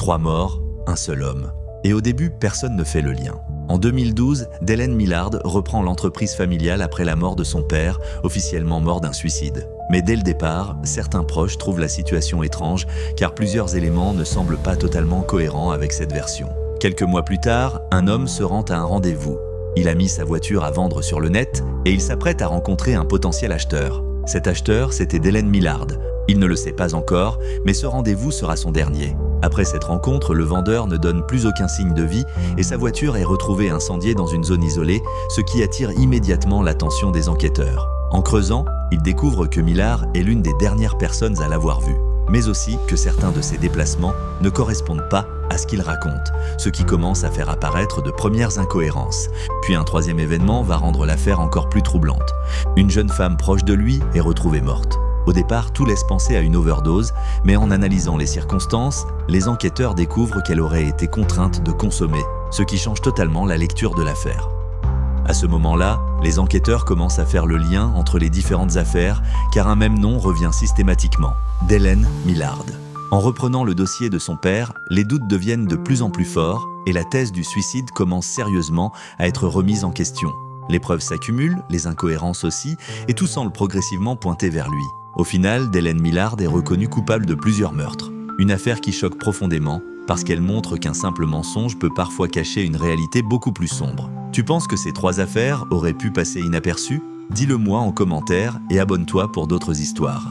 3 morts, un seul homme. Et au début, personne ne fait le lien. En 2012, Delaine Millard reprend l'entreprise familiale après la mort de son père, officiellement mort d'un suicide. Mais dès le départ, certains proches trouvent la situation étrange car plusieurs éléments ne semblent pas totalement cohérents avec cette version. Quelques mois plus tard, un homme se rend à un rendez-vous. Il a mis sa voiture à vendre sur le net et il s'apprête à rencontrer un potentiel acheteur. Cet acheteur, c'était Delaine Millard. Il ne le sait pas encore, mais ce rendez-vous sera son dernier. Après cette rencontre, le vendeur ne donne plus aucun signe de vie et sa voiture est retrouvée incendiée dans une zone isolée, ce qui attire immédiatement l'attention des enquêteurs. En creusant, ils découvrent que Millard est l'une des dernières personnes à l'avoir vue, mais aussi que certains de ses déplacements ne correspondent pas à ce qu'il raconte, ce qui commence à faire apparaître de premières incohérences. Puis un troisième événement va rendre l'affaire encore plus troublante. Une jeune femme proche de lui est retrouvée morte. Au départ, tout laisse penser à une overdose, mais en analysant les circonstances, les enquêteurs découvrent qu'elle aurait été contrainte de consommer, ce qui change totalement la lecture de l'affaire. À ce moment-là, les enquêteurs commencent à faire le lien entre les différentes affaires, car un même nom revient systématiquement, Delaine Millard. En reprenant le dossier de son père, les doutes deviennent de plus en plus forts et la thèse du suicide commence sérieusement à être remise en question. Les preuves s'accumulent, les incohérences aussi, et tout semble progressivement pointer vers lui. Au final, Delaine Millard est reconnue coupable de plusieurs meurtres. Une affaire qui choque profondément parce qu'elle montre qu'un simple mensonge peut parfois cacher une réalité beaucoup plus sombre. Tu penses que ces 3 affaires auraient pu passer inaperçues ? Dis-le moi en commentaire et abonne-toi pour d'autres histoires.